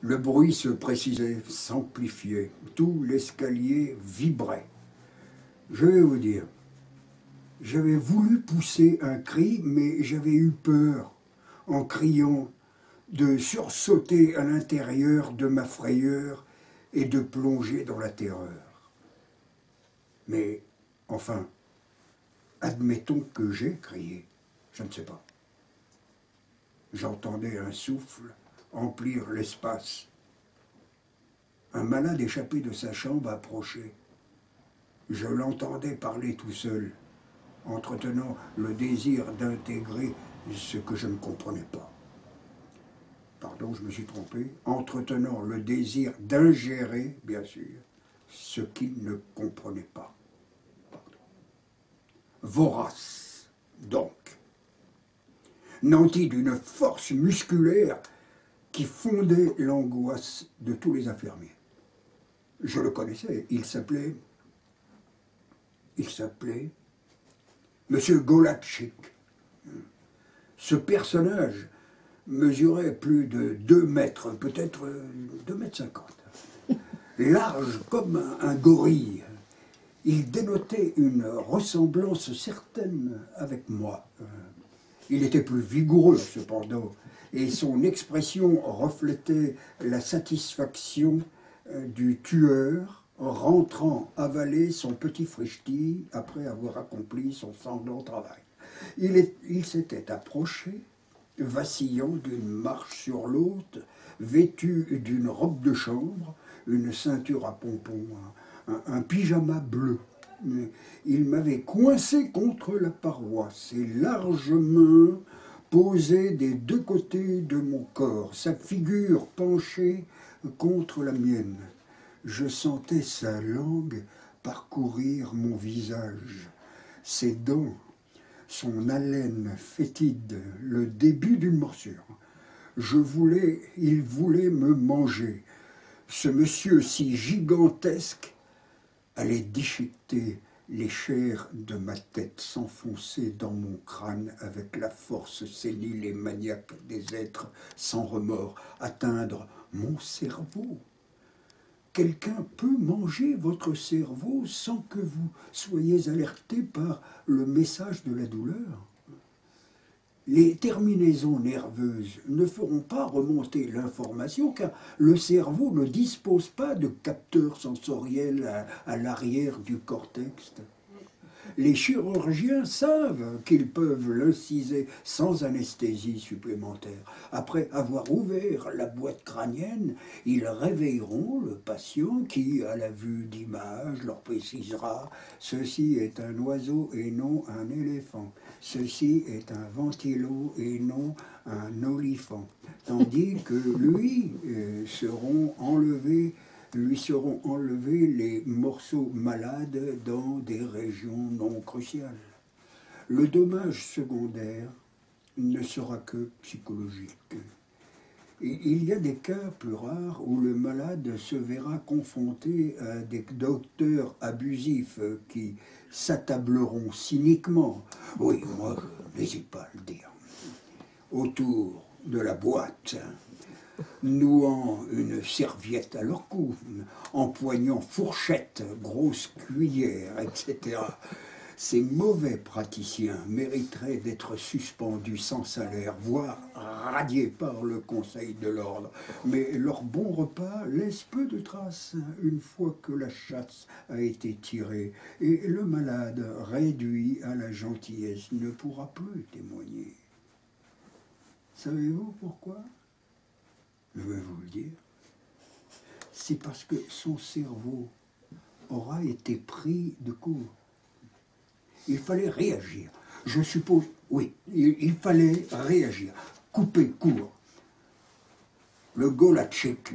Le bruit se précisait, s'amplifiait, tout l'escalier vibrait. Je vais vous dire, j'avais voulu pousser un cri, mais j'avais eu peur, en criant, de sursauter à l'intérieur de ma frayeur et de plonger dans la terreur. Mais, enfin, admettons que j'ai crié, je ne sais pas. J'entendais un souffle emplir l'espace. Un malade échappé de sa chambre approchait. Je l'entendais parler tout seul, entretenant le désir d'intégrer ce que je ne comprenais pas. Pardon, je me suis trompé. Entretenant le désir d'ingérer, bien sûr, ce qu'il ne comprenait pas. Pardon. Vorace, donc. Nanti d'une force musculaire qui fondait l'angoisse de tous les infirmiers. Je le connaissais, il s'appelait Monsieur Golatchik. Ce personnage mesurait plus de 2 mètres, peut-être 2,50 mètres. Large comme un gorille. Il dénotait une ressemblance certaine avec moi. Il était plus vigoureux, cependant, et son expression reflétait la satisfaction du tueur rentrant avaler son petit frichti après avoir accompli son sanglant travail. Il s'était approché, vacillant d'une marche sur l'autre, vêtu d'une robe de chambre, une ceinture à pompons, un pyjama bleu. Il m'avait coincé contre la paroi, ses larges mains posées des 2 côtés de mon corps, sa figure penchée contre la mienne. Je sentais sa langue parcourir mon visage, ses dents, son haleine fétide, le début d'une morsure. Il voulait me manger. Ce monsieur si gigantesque allait déchiqueter les chairs de ma tête, s'enfoncer dans mon crâne avec la force sénile et maniaque des êtres sans remords, atteindre mon cerveau. Quelqu'un peut manger votre cerveau sans que vous soyez alerté par le message de la douleur. Les terminaisons nerveuses ne feront pas remonter l'information car le cerveau ne dispose pas de capteurs sensoriels à l'arrière du cortex. Les chirurgiens savent qu'ils peuvent l'inciser sans anesthésie supplémentaire. Après avoir ouvert la boîte crânienne, ils réveilleront le patient qui, à la vue d'images, leur précisera « Ceci est un oiseau et non un éléphant. Ceci est un ventilo et non un olifant. » Tandis que lui lui seront enlevés les morceaux malades dans des régions non cruciales. Le dommage secondaire ne sera que psychologique. Et il y a des cas plus rares où le malade se verra confronté à des docteurs abusifs qui s'attableront cyniquement, oui, moi je n'hésite pas à le dire, autour de la boîte, nouant une serviette à leur cou, empoignant fourchette, grosse cuillère, etc. Ces mauvais praticiens mériteraient d'être suspendus sans salaire, voire radiés par le Conseil de l'ordre. Mais leur bon repas laisse peu de traces une fois que la chasse a été tirée, et le malade, réduit à la gentillesse, ne pourra plus témoigner. Savez-vous pourquoi ? Je vais vous le dire. C'est parce que son cerveau aura été pris de court. Il fallait réagir. Je suppose, oui, il fallait réagir, couper court. Le Golatchik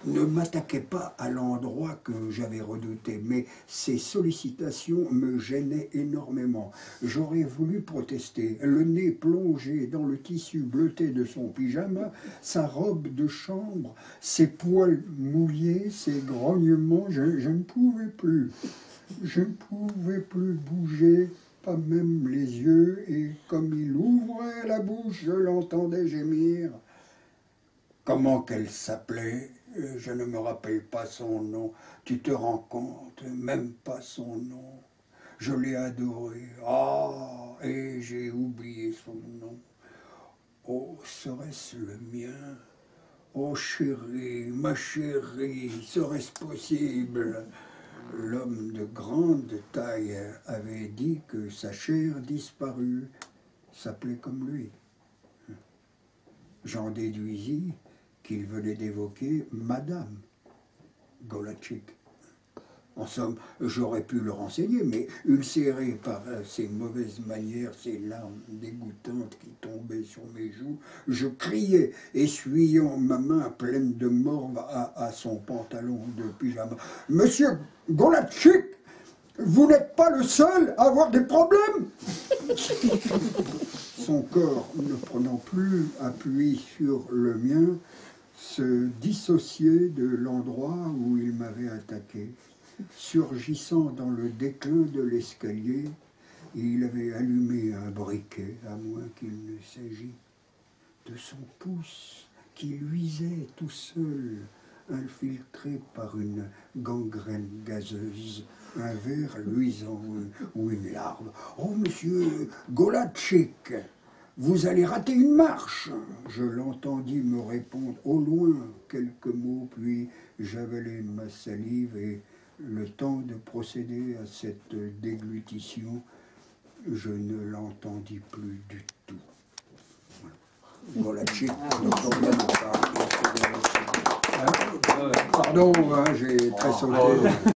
ne m'attaquait pas à l'endroit que j'avais redouté, mais ses sollicitations me gênaient énormément. J'aurais voulu protester, le nez plongé dans le tissu bleuté de son pyjama, sa robe de chambre, ses poils mouillés, ses grognements, je ne pouvais plus. Je ne pouvais plus bouger pas même les yeux, et comme il ouvrait la bouche, je l'entendais gémir. Comment qu'elle s'appelait? Je ne me rappelle pas son nom. Tu te rends compte? Même pas son nom. Je l'ai adoré. Ah, et j'ai oublié son nom. Oh, serait-ce le mien? Oh chérie, ma chérie, serait-ce possible? L'homme de grande taille avait dit que sa chair disparue s'appelait comme lui. J'en déduisis qu'il venait d'évoquer Madame Golatchik. En somme, j'aurais pu le renseigner, mais ulcéré par ses mauvaises manières, ses larmes dégoûtantes qui tombaient sur mes joues, je criai, essuyant ma main pleine de morve à son pantalon de pyjama. « Monsieur Golatchik, vous n'êtes pas le seul à avoir des problèmes !» Son corps, ne prenant plus appui sur le mien, se dissociait de l'endroit où il m'avait attaqué. Surgissant dans le déclin de l'escalier, il avait allumé un briquet, à moins qu'il ne s'agît de son pouce qui luisait tout seul, infiltré par une gangrène gazeuse, un verre luisant ou une larve. « Oh, monsieur Golatchik, vous allez rater une marche !» Je l'entendis me répondre au loin quelques mots, puis j'avalai ma salive et le temps de procéder à cette déglutition, je ne l'entendis plus du tout. Golatchik, pardon, j'ai très sauté.